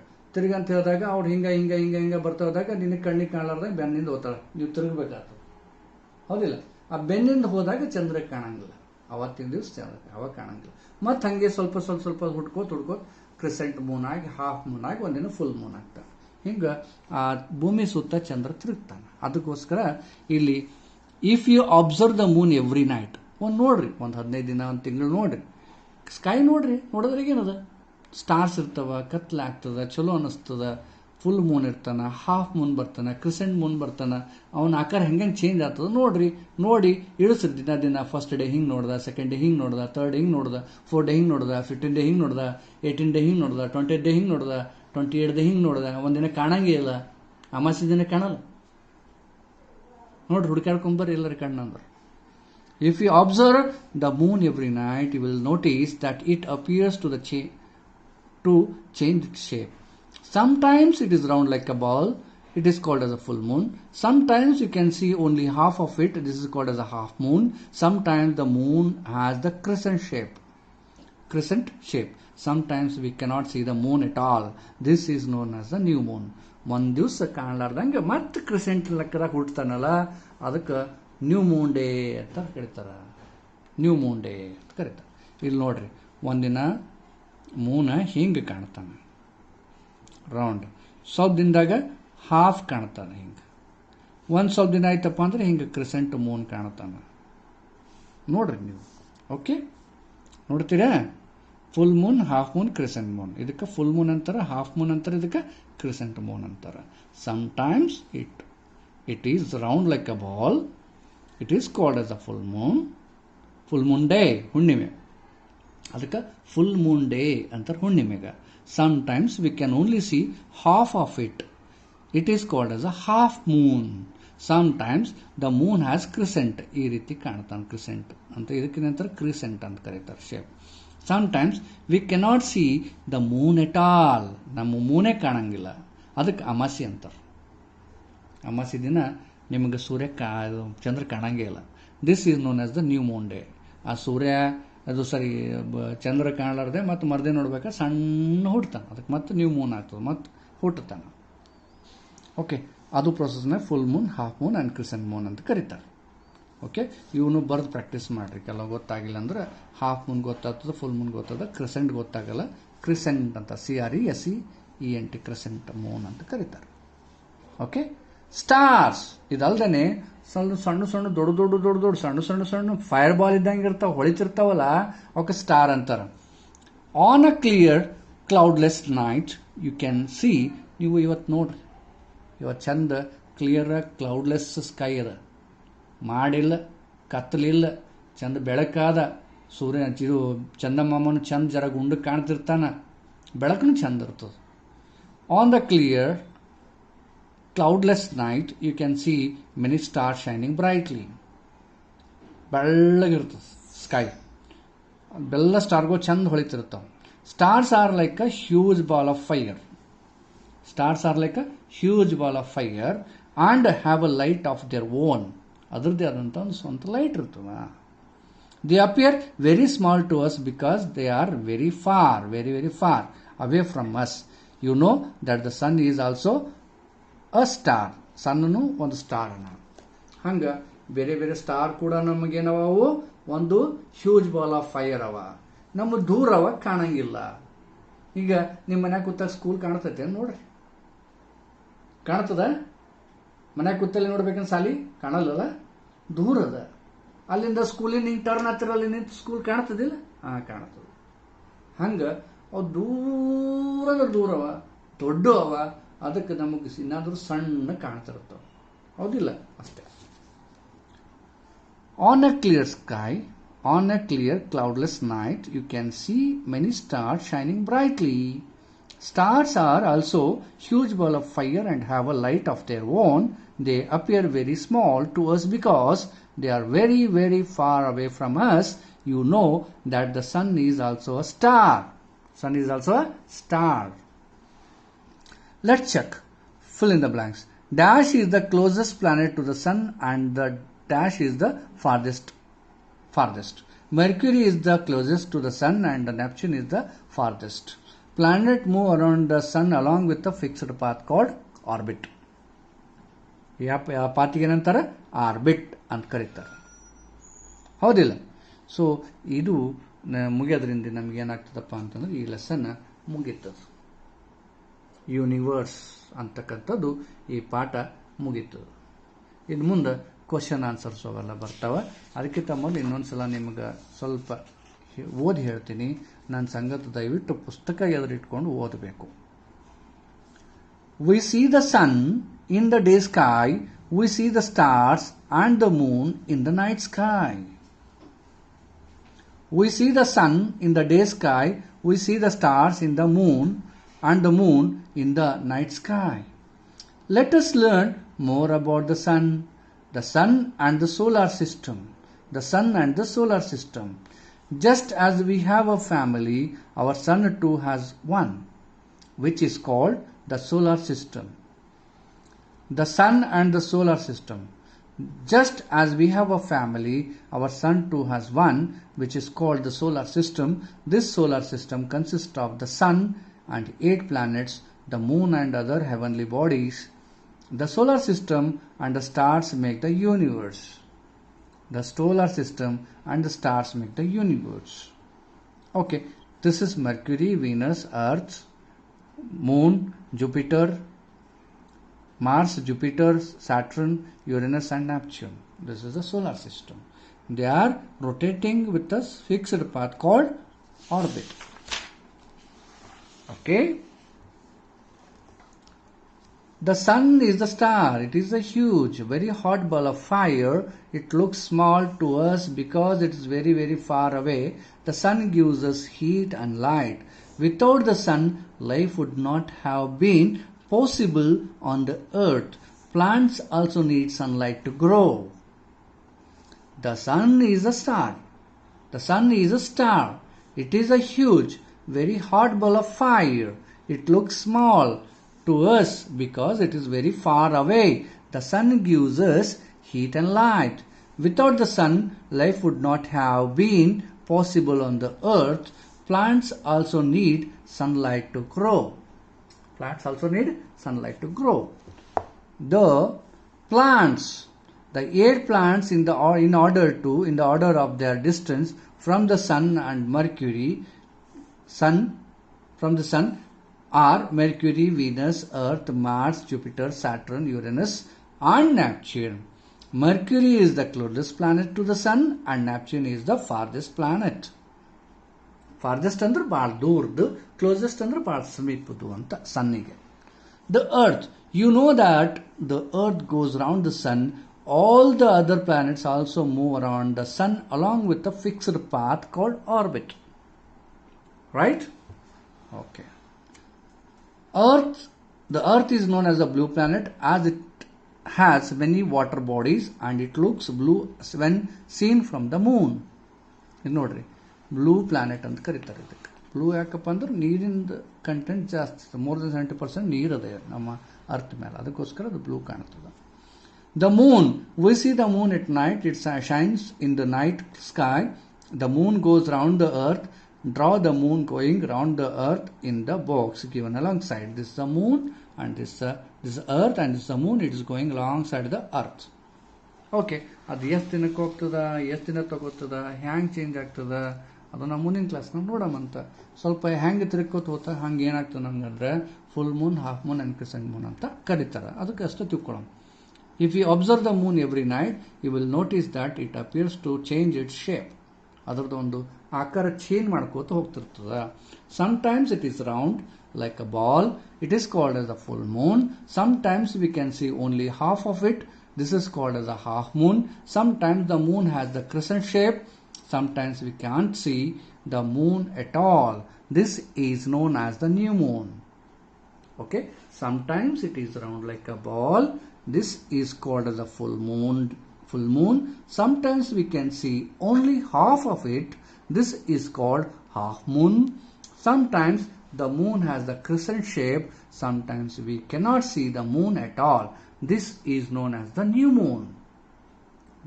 ಅಂತ ಹೇಳಿದಾಗ ಅವ್ರು ಹಿಂಗೆ ಬರ್ತಾ ಹೋದಾಗ ನಿನಗೆ ಕಣ್ಣಿಗೆ ಕಾಣಲಾರ್ದಾಗ ಬೆನ್ನಿಂದ ಹೋಗ್ತಾಳೆ, ನೀವು ತಿರುಗಬೇಕಾಗ್ತದೆ. ಹೌದಿಲ್ಲ? ಆ ಬೆನ್ನಿಂದ ಹೋದಾಗ ಚಂದ್ರಕ್ಕೆ ಕಾಣಂಗಿಲ್ಲ, ಅವತ್ತಿನ ದಿವಸ ಚಂದ್ರಕ್ಕೆ ಅವಾಗ ಕಾಣಂಗಿಲ್ಲ. ಮತ್ತು ಹಾಗೆ ಸ್ವಲ್ಪ ಹುಡ್ಕೋತ ಕ್ರಿಸೆಂಟ್ ಮೂನ್ ಆಗಿ, ಹಾಫ್ ಮೂನ್ ಆಗಿ, ಒಂದಿನ ಫುಲ್ ಮೂನ್ ಆಗ್ತಾನೆ. ಹಿಂಗೆ ಆ ಭೂಮಿ ಸುತ್ತ ಚಂದ್ರ ತಿರುಗ್ತಾನೆ. ಅದಕ್ಕೋಸ್ಕರ ಇಲ್ಲಿ if you observe the moon every night, ನೋಡ್ರಿ, ಒಂದು 15 ದಿನ, ಒಂದು ತಿಂಗಳು ನೋಡ್ರಿ, ಸ್ಕೈ ನೋಡಿದ್ರಾಗ ಏನದ, ಸ್ಟಾರ್ಸ್ ಇರ್ತವ, ಕತ್ಲಾಗ್ತದ, ಚಲೋ ಅನ್ನಿಸ್ತದ. ಫುಲ್ ಮೂನ್ ಇರ್ತಾನೆ, ಹಾಫ್ ಮೂನ್ ಬರ್ತಾನೆ, ಕ್ರಿಸೆಂಟ್ ಮೂನ್ ಬರ್ತಾನೆ, ಅವನ ಆಕಾರ ಹೆಂಗೆ ಚೇಂಜ್ ಆಗ್ತದ ನೋಡಿ ಇಳಿಸ್ರಿ. ದಿನ ಫಸ್ಟ್ ಡೇ ಹಿಂಗೆ ನೋಡ್ದ, ಸೆಕೆಂಡ್ ಡೇ ಹಿಂಗೆ ನೋಡ್ದ, ಥರ್ಡ್ ಹಿಂಗೆ ನೋಡ್ದ, 4th ಡೇ ಹಿಂಗೆ ನೋಡ್ದ, 15th ಡೇ ಹಿಂಗೆ ನೋಡ್ದ, 18th ಡೇ ಹಿಂಗೆ ನೋಡ್ದ, 20th ಡೇ ಹಿಂಗೆ ನೋಡ್ದ, 28th ಡೇ ಹಿಂಗೆ ನೋಡ್ದ. ಒಂದಿನ ಕಾಣಂಗೇ ಇಲ್ಲ, ಅಮಾವಾಸ್ಯೆ ದಿನ ಕಾಣಲ್ಲ. ನೋಡ್ರಿ, ಹುಡುಕಾಡ್ಕೊಂಬರ್ರಿ ಎಲ್ಲರ ಕಣ್ಣಂದ್ರೆ. If you observe the moon every night, you will notice that it appears to change its shape. Sometimes it is round like a ball. It is called as a full moon. Sometimes you can see only half of it. This is called as a half moon. Sometimes the moon has the crescent shape. Sometimes we cannot see the moon at all. This is known as the new moon. ಒಂದು ದಿವಸ ಕಾಣಲಾರ್ದಂಗೆ ಮತ್ತೆ crescent ಲೆಕ್ಕದಾಗ ಹುಡ್ತಾನಲ್ಲ, ಅದಕ್ಕೆ new Moon day ಅಂತ ಕರೀತಾರೆ. ಇಲ್ಲಿ ನೋಡ್ರಿ, ಒಂದಿನ ಮೂನ ಹಿಂಗೆ ಕಾಣ್ತಾನೆ ರೌಂಡ್, ಸ್ವಲ್ಪ ದಿನದಾಗ ಹಾಫ್ ಕಾಣ್ತಾನೆ ಹಿಂಗೆ, ಒಂದು ಸ್ವಲ್ಪ ದಿನ ಆಯ್ತಪ್ಪ ಅಂದ್ರೆ ಹಿಂಗೆ ಕ್ರಿಸೆಂಟ್ ಮೂನ್ ಕಾಣ್ತಾನೆ. ನೋಡ್ರಿ ನೀವು, ಓಕೆ, ನೋಡ್ತೀರಾ? Full moon, half moon, crescent moon. ಇದಕ್ಕೆ ಫುಲ್ ಮೂನ್ ಅಂತಾರೆ, ಹಾಫ್ ಮೂನ್ ಅಂತಾರೆ, ಇದಕ್ಕೆ ಕ್ರಿಸೆಂಟ್ ಮೂನ್ ಅಂತಾರೆ. Sometimes it is round like a ball. It is called as a full moon day, ಹುಣ್ಣಿಮೆ. ಅದಕ್ಕೆ ಫುಲ್ ಮೂನ್ ಡೇ ಅಂತಾರೆ ಹುಣ್ಣಿಮೆಗೆ. Sometimes we can only see half of it. It is called as a half moon. Sometimes the moon has crescent. ಈ ರೀತಿ ಕಾಣ್ತಾನೆ crescent ಅಂತ, ಇದಕ್ಕೆ ನಂತರ ಕ್ರಿಸೆಂಟ್ ಅಂತ ಕರೀತಾರೆ shape. Sometimes we cannot see the moon at all. ನಮ್ಮ ಮೂನೇ ಕಾಣಂಗಿಲ್ಲ, ಅದಕ್ಕೆ ಅಮಾವಾಸ್ಯೆ ಅಂತಾರೆ. ಅಮಾವಾಸ್ಯೆ ದಿನ ನಿಮಗೆ ಚಂದ್ರ ಕಾಣಂಗೇ ಇಲ್ಲ. This is known as the new Moon day. ಆ ಚಂದ್ರ ಕಾಣಲಾರ್ದೆ ಮತ್ತು ಮರದೇ ನೋಡ್ಬೇಕಾದ್ರೆ ಸಣ್ಣ ಹುಡ್ತಾನೆ, ಅದಕ್ಕೆ ಮತ್ತೆ ನ್ಯೂ ಮೂನ್ ಆಗ್ತದೆ, ಮತ್ತು ಹುಟ್ಟುತ್ತಾನೆ. ಓಕೆ, ಅದು ಪ್ರೊಸೆಸ್ನ full moon, half moon and crescent moon ಅಂತ ಕರೀತಾರೆ. ಓಕೆ, ಇವನು ಬರೆದು ಪ್ರಾಕ್ಟೀಸ್ ಮಾಡಿರಿ. ಕೆಲವು ಗೊತ್ತಾಗಿಲ್ಲ ಅಂದ್ರೆ ಹಾಫ್ ಮೂನ್ ಗೊತ್ತಾಗ್ತದೆ, ಫುಲ್ ಮೂನ್ ಗೊತ್ತಾಗ್ತದೆ, ಕ್ರಿಸೆಂಟ್ ಗೊತ್ತಾಗಲ್ಲ. ಕ್ರಿಸೆಂಟ್ ಅಂತ CRESENT ಕ್ರಿಸೆಂಟ್ ಮೂನ್ ಅಂತ ಕರೀತಾರೆ. ಓಕೆ, ಸ್ಟಾರ್ಸ್ ಇದಲ್ದೇ ಸಣ್ಣ ಸಣ್ಣ ಸಣ್ಣ ದೊಡ್ಡ ದೊಡ್ಡ ದೊಡ್ಡ ದೊಡ್ಡ ಸಣ್ಣ ಸಣ್ಣ ಸಣ್ಣ ಫೈರ್ ಬಾಲ್ ಇದ್ದಂಗೆ ಇರ್ತಾವೆ, ಹೊಳಿತಿರ್ತಾವಲ್ಲ, ಅವಕ್ಕೆ ಸ್ಟಾರ್ ಅಂತಾರೆ. On a clear cloudless night you can see, ನೀವು ಇವತ್ತು ನೋಡ್ರಿ, ಇವತ್ತು ಚಂದ ಕ್ಲಿಯರ್ ಕ್ಲೌಡ್ಲೆಸ್ ಸ್ಕೈ ಅದ, ಮಾಡಿಲ್ಲ, ಕತ್ತಲಿಲ್ಲ, ಚಂದ ಬೆಳಕಾದ, ಸೂರ್ಯ ಇದು ಚಂದಮಾಮನು ಚಂದ ಜರ ಗುಂಡಕ್ಕೆ ಕಾಣ್ತಿರ್ತಾನ, ಬೆಳಕನು ಚಂದ ಇರ್ತದೆ. On the clear cloudless night you can see many stars shining brightly. ಬೆಳ್ಳಗಿರ್ತದೆ ಸ್ಕೈ, ಬೆಲ್ಲ ಸ್ಟಾರ್ಗಳು ಚಂದ ಹೊಳಿತಿರ್ತಾವೆ. Stars are like a huge ball of fire. Stars are like a huge ball of fire and have a light of their own. ಅದರದ್ದೇ ಆದಂಥ ಒಂದು ಸ್ವಂತ light ಇರ್ತದೆ. They appear very small to us because they are very far, very very far away from us. You no that the sun is also a star. ಸನ್ನನು ಒಂದು star ಅನ್ನ. ಹಂಗೆ ಬೇರೆ ಬೇರೆ ಸ್ಟಾರ್ ಕೂಡ ನಮಗೇನವು, ಒಂದು ಹ್ಯೂಜ್ ಬಾಲ್ ಆಫ್ ಫೈರ್ ಅವ, ನಮ್ಮ ದೂರ ಅವ, ಕಾಣಂಗಿಲ್ಲ. ಈಗ ನಿಮ್ಮ ಮನ್ಯಾಗ ಕೂತಾಗ ಸ್ಕೂಲ್ ಕಾಣ್ತೈತೆ ನೋಡ್ರಿ, ಕಾಣ್ತದ? ಮನ್ಯಾಗ ಕೂತಲ್ಲಿ ನೋಡ್ಬೇಕಂತ ಸಾಲಿ ಕಾಣಲ್ಲಲ್ಲ, ದೂರ ಅದ. ಅಲ್ಲಿಂದ ಸ್ಕೂಲಿನ ಹಿಂಗೆ ಟರ್ನ್ ಹತ್ತಿರಲ್ಲಿ ನಿಂತು ಸ್ಕೂಲ್ ಕಾಣ್ತದಿಲ್ಲ, ಕಾಣ್ತದ. ಹಂಗೆ ಅವು ದೂರವ, ದೊಡ್ಡ ಅವ, ಅದಕ್ಕೆ ನಮಗೆ ಏನಾದರೂ ಸಣ್ಣ ಕಾಣ್ತಿರ್ತಾವೆ, ಹೌದಿಲ್ಲ? ಅಷ್ಟೇ. On a clear sky, on a clear cloudless night you can see many stars shining brightly. Stars are also huge ball of fire and have a light of their own. They appear very small to us because they are very, very far away from us. You know that the sun is also a star. Sun is also a star. Let's check. Fill in the blanks. Dash is the closest planet to the sun and the dash is the farthest. Mercury is the closest to the sun and the Neptune is the farthest. Planet move around the sun along with a fixed path called orbit. ಯಾವ ಪಾತಿಗೆ ಏನಂತಾರೆ? Orbit ಅಂತ ಕರೀತಾರೆ, ಹೌದಿಲ್ಲ? So ಇದು ಮುಗಿಯೋದ್ರಿಂದ ನಮ್ಗೆ ಏನಾಗ್ತದಪ್ಪ ಅಂತಂದ್ರೆ ಈ lesson ಮುಗೀತದೆ. Universe ಅಂತಕ್ಕಂಥದ್ದು ಈ ಪಾಠ ಮುಗೀತದೆ. ಇನ್ನು ಮುಂದೆ ಕ್ವಶನ್ ಆನ್ಸರ್ಸ್ ಅವೆಲ್ಲ ಬರ್ತಾವೆ. ಅದಕ್ಕಿಂತ ಮೊದಲು ಇನ್ನೊಂದ್ಸಲ ನಿಮ್ಗೆ ಸ್ವಲ್ಪ ಓದಿ ಹೇಳ್ತೀನಿ. ನನ್ನ ಸಂಗತಿ ದಯವಿಟ್ಟು ಪುಸ್ತಕ ಎದುರಿಟ್ಕೊಂಡು ಓದಬೇಕು. We see the sun in the day sky, we see the stars and the moon in the night sky. We see the sun in the day sky, we see the stars in the moon and the moon in the night sky. Let us learn more about the sun and the solar system. The sun and the solar system. Just as we have a family, our sun too has one, which is called the solar system. The sun and the solar system. Just as we have a family, our sun too has one, which is called the solar system. This solar system consists of the sun and 8 planets, the moon and other heavenly bodies. The solar system and the stars make the universe. The solar system and the stars make the universe. Okay, this is Mercury, Venus, Earth, Moon, Jupiter, Mars, Jupiter, Saturn, Uranus and Neptune. This is the solar system. They are rotating with a fixed path called orbit. Okay. The sun is the star. It is a huge, very hot ball of fire. It looks small to us because it is very, very far away. The sun gives us heat and light. Without the sun, life would not have been possible on the earth. Plants also need sunlight to grow. The sun is a star. The sun is a star. It is a huge, very hot ball of fire. It looks small to us because it is very far away. The sun gives us heat and light. Without the sun, life would not have been possible on the earth. Plants also need sunlight to grow. Plants also need sunlight to grow. The plants, the 8 plants in the order of their distance from the sun and Mercury, from the sun are Mercury, Venus, Earth, Mars, Jupiter, Saturn, Uranus and Neptune. Mercury is the closest planet to the sun and Neptune is the farthest planet. Farthest ಅಂದ್ರೆ ಭಾಳ ದೂರದ್ದು, closest ಅಂದ್ರೆ ಭಾಳ ಸಮೀಪದ್ದು ಅಂತ ಸನ್ನಿಗೆ. The earth, you know that the earth goes around the sun. All the other planets also move around the sun along with a fixed path called orbit. Right? Okay. The earth is known as a blue planet as it has many water bodies and it looks blue when seen from the moon. ಇದು ನೋಡ್ರಿ, blue planet ಅಂತ ಕರೀತಾರೆ ಇದಕ್ಕೆ. Blue ಯಾಕಪ್ಪ ಅಂದ್ರೆ ನೀರಿನ content ಜಾಸ್ತಿ, more than 70% ನೀರದೆ ನಮ್ಮ ಅರ್ತ್ ಮೇಲೆ, ಅದಕ್ಕೋಸ್ಕರ ಅದು ಬ್ಲೂ ಕಾಣ್ತದೆ. The moon, we see the moon at night, it shines in the night sky. The moon goes round the earth. Draw the moon going round the earth in the box given alongside. This is the moon and this is earth and this is the moon. It is going alongside the earth. Okay, ಅದು ಎಷ್ಟು ದಿನಕ್ಕೆ ಹೋಗ್ತದ, ಎಷ್ಟು ದಿನ ತಗೋತದ, ಹ್ಯಾಂಗೆ change ಆಗ್ತದ, ಅದು ನಾವು ಮುಂದಿನ ಕ್ಲಾಸ್ನಾಗ ನೋಡೋಮಂತ. ಸ್ವಲ್ಪ ಹೆಂಗೆ ತಿರ್ಕೋತ ಹೋಗ್ತಾ ಹಂಗೆ ಏನಾಗ್ತದೆ ನಮ್ಗಂದ್ರೆ full moon, half moon and crescent moon ಅಂತ ಕರೀತಾರೆ. ಅದಕ್ಕೆ ಅಷ್ಟು ತಿಳ್ಕೊಳ್ಳೋಣ. If you observe the moon every night, you will notice that it appears to change its shape. ಅದರದ್ದು ಒಂದು ಆಕಾರ ಚೇಂಜ್ ಮಾಡ್ಕೋತ ಹೋಗ್ತಿರ್ತದ. Sometimes it is round like a ball. It is called as a full moon. Sometimes we can see only half of it. This is called as a half moon. Sometimes the moon has the crescent shape. Sometimes we can't see the moon at all. This is known as the new moon. Okay, sometimes it is round like a ball. This is called as a full moon. Sometimes we can see only half of it. This is called half moon. Sometimes the moon has the crescent shape. Sometimes we cannot see the moon at all. This is known as the new moon.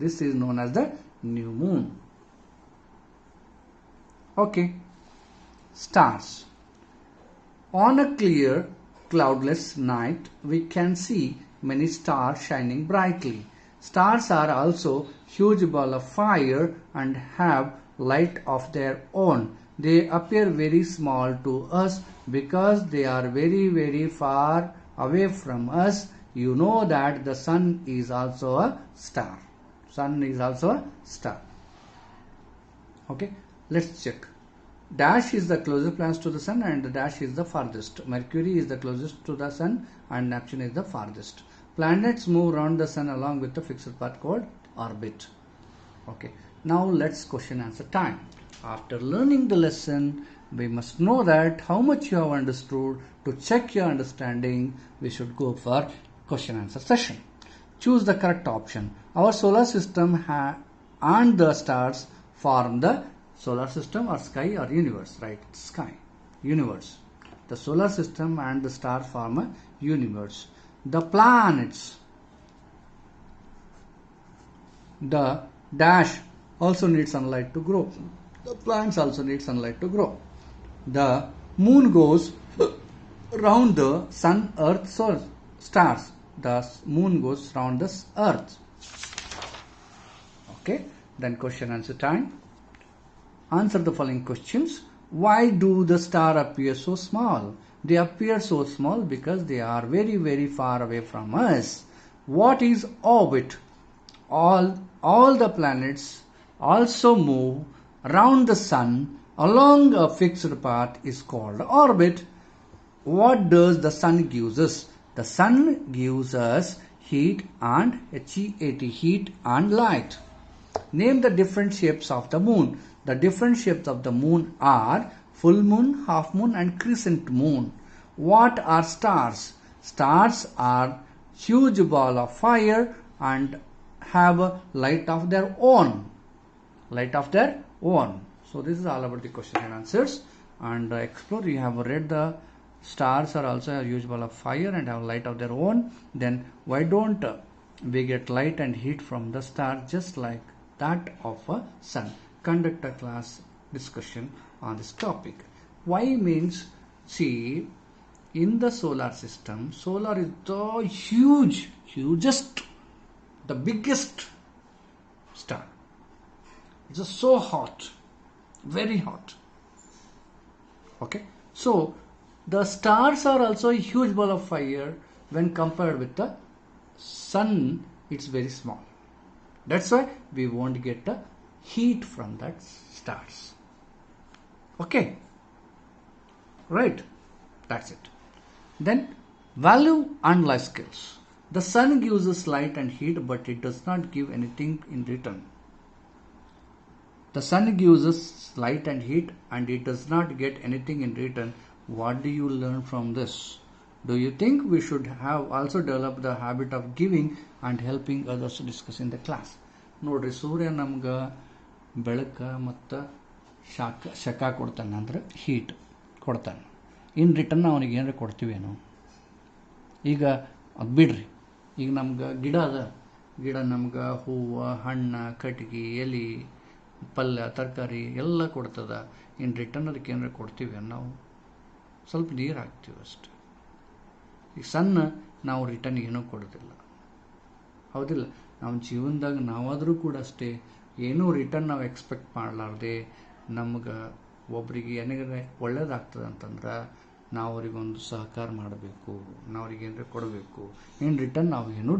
This is known as the new moon. Okay. Stars. On a clear, cloudless night, we can see many stars shining brightly. Stars are also huge ball of fire and have light of their own. They appear very small to us because they are very, very far away from us. You know that the sun is also a star. Sun is also a star. Okay, let's check. Dash is the closest planet to the sun and Dash is the farthest. Mercury is the closest to the sun and Neptune is the farthest. Planets move around the sun along with a fixed path called orbit. Okay, now let's question answer time. After learning the lesson, we must know that how much you have understood. To check your understanding, we should go for question answer session. Choose the correct option. Our solar system and the stars form the solar system or sky or universe, right? Sky, universe. The solar system and the stars form a universe. The planets, the dash also need sunlight to grow. The plants also need sunlight to grow. The moon goes round the sun, earth, solar, stars. The moon goes round the earth. Okay, then question answer time. Answer the following questions. Why do the stars appear so small? They appear so small because they are very, very far away from us. What is orbit? All the planets also move around the sun along a fixed path is called orbit. What does the sun gives us? The sun gives us heat and heat and light. Name the different shapes of the moon. The different shapes of the moon are full moon, half moon and crescent moon. What are stars? Stars are huge ball of fire and have a light of their own. Light of their own. So this is all about the question and answers. And explore, you have read the stars are also a huge ball of fire and have light of their own. Then why don't we get light and heat from the star just like that of a sun? Conduct a class discussion on this topic. Why means, see, in the solar system, solar is the hugest, the biggest star. It's just so hot, very hot. Okay, so the stars are also a huge ball of fire when compared with the sun. It's very small. That's why we won't get the heat from that stars. Okay, right? That's it. Then value and life skills. The sun gives us light and heat, but it does not give anything in return. The sun gives us light and heat, and it does not get anything in return. What do you learn from this? Do you think we should have also developed the habit of giving and helping others to discuss in the class? ನೋಡ್ರಿ, ಸೂರ್ಯ ನಮ್ಗೆ ಬೆಳಕು ಮತ್ತು ಶಕ ಕೊಡ್ತಾನೆ, ಅಂದ್ರೆ heat ಕೊಡ್ತಾನೆ. In return ಅವನಿಗೆ ಏನಾರು ಕೊಡ್ತೀವೇನು? ಈಗ ಅದು ಬಿಡ್ರಿ, ಈಗ ನಮ್ಗೆ ಗಿಡ ಅದ, ಗಿಡ ನಮ್ಗೆ ಹೂವು, ಹಣ್ಣು, ಕಟ್ಟಿಗೆ, ಎಲೆ, ಪಲ್ಯ, ತರಕಾರಿ ಎಲ್ಲ ಕೊಡ್ತದ. ಇನ್ ರಿಟರ್ನ್ ಅದಕ್ಕೆ ಏನಾರು ಕೊಡ್ತೀವಿ? ನಾವು ಸ್ವಲ್ಪ ನೀರು ಹಾಕ್ತೀವಿ ಅಷ್ಟೆ. ಈಗ ಸಣ್ಣ ನಾವು ರಿಟರ್ನ್ ಏನೂ ಕೊಡೋದಿಲ್ಲ, ಹೌದಿಲ್ಲ? ನಮ್ಮ ಜೀವನದಾಗ ನಾವಾದರೂ ಕೂಡ ಅಷ್ಟೇ, ಏನೂ ರಿಟರ್ನ್ ನಾವು ಎಕ್ಸ್ಪೆಕ್ಟ್ ಮಾಡಲಾರ್ದೆ ನಮ್ಗೆ ಒಬ್ರಿಗೆ ಏನಾದ್ರೆ ಒಳ್ಳೇದಾಗ್ತದೆ ಅಂತಂದ್ರೆ ನಾವು ಅವ್ರಿಗೊಂದು ಸಹಕಾರ ಮಾಡಬೇಕು, ನಾವು ಅವ್ರಿಗೆ ಏನಾರ ಕೊಡಬೇಕು. ಇನ್ ರಿಟರ್ನ್ ನಾವೇನು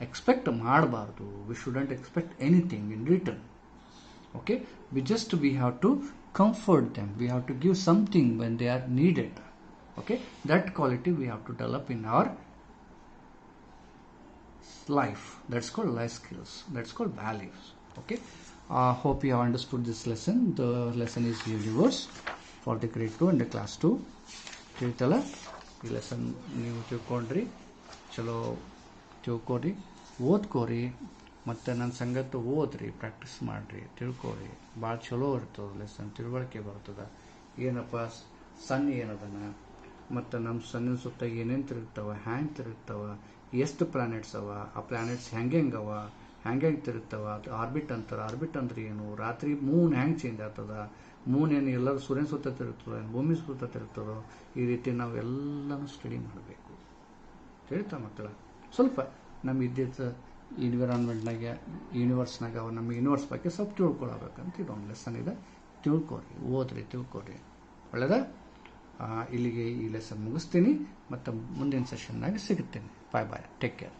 ಎಕ್ಸ್ಪೆಕ್ಟ್ ಮಾಡಬಾರ್ದು. V shouldn't expect anything in return. Okay, we have to comfort them, we have to give something when they are needed. Okay, that quality we have to develop in our life. That's called life skills, that's called values. Okay, hope you have understood this lesson. The lesson is universe for the grade 2 and the class 2. ತಿಳಿತಲ್ಲ, ಈ lesson ನೀವು ತಿಳ್ಕೊಂಡ್ರಿ, ಚಲೋ ತಿಳ್ಕೊರಿ, ಓದ್ಕೋರಿ, ಮತ್ತು ನನ್ನ ಸಂಗತ್ತು ಓದ್ರಿ, practice ಮಾಡಿರಿ, ತಿಳ್ಕೊರಿ. ಭಾಳ ಚಲೋ ಇರ್ತದೆ ಲೆಸನ್, ತಿಳುವಳಿಕೆ ಬರ್ತದೆ. ಏನಪ್ಪ ಸನ್ ಏನದನ, ಮತ್ತು ನಮ್ಮ ಸಣ್ಣಿನ ಸುತ್ತ ಏನೇನು ತಿರುಗ್ತಾವ, ಹ್ಯಾಂಗೆ ತಿರುಗ್ತಾವ, ಎಷ್ಟು ಪ್ಲಾನೆಟ್ಸ್ ಅವ, ಆ ಪ್ಲಾನೆಟ್ಸ್ ಹೆಂಗೆಂಗವ, ಹೆಂಗೆ ತಿರುಗ್ತಾವ, ಆರ್ಬಿಟ್ ಅಂತಾರೆ. ಆರ್ಬಿಟ್ ಅಂದ್ರೆ ಏನು? ರಾತ್ರಿ ಮೂನ್ ಹೆಂಗೆ ಚೇಂಜ್ ಆಗ್ತದ, ಮೂನ್ ಏನು ಎಲ್ಲರೂ ಸೂರ್ಯನ ಸುತ್ತ ತಿರುಗ್ತದೋ, ಏನು ಭೂಮಿ ಸುತ್ತ ತಿರುಗ್ತದೋ, ಈ ರೀತಿ ನಾವೆಲ್ಲನೂ ಸ್ಟಡಿ ಮಾಡಬೇಕು. ತಿಳಿತಾ ಮಕ್ಕಳ? ಸ್ವಲ್ಪ ನಮ್ಮ ಇದ್ದಿದ್ದ ಎನ್ವಿರಾನ್ಮೆಂಟ್ನಾಗ, ಯೂನಿವರ್ಸ್ನಾಗ ನಮ್ಮ ಯೂನಿವರ್ಸ್ ಬಗ್ಗೆ ಸ್ವಲ್ಪ ತಿಳ್ಕೊಳ್ಬೇಕಂತ ಇದೊಂದು ಲೆಸನ್ ಇದೆ. ತಿಳ್ಕೊರಿ, ಓದ್ರಿ, ತಿಳ್ಕೊರಿ. ಒಳ್ಳೆಯದ? ಇಲ್ಲಿಗೆ ಈ ಲೆಸನ್ ಮುಗಿಸ್ತೀನಿ, ಮತ್ತು ಮುಂದಿನ ಸೆಷನ್ನಾಗಿ ಸಿಗುತ್ತೇನೆ. ಬಾಯ್ ಬಾಯ್, ಟೇಕ್ ಕೇರ್.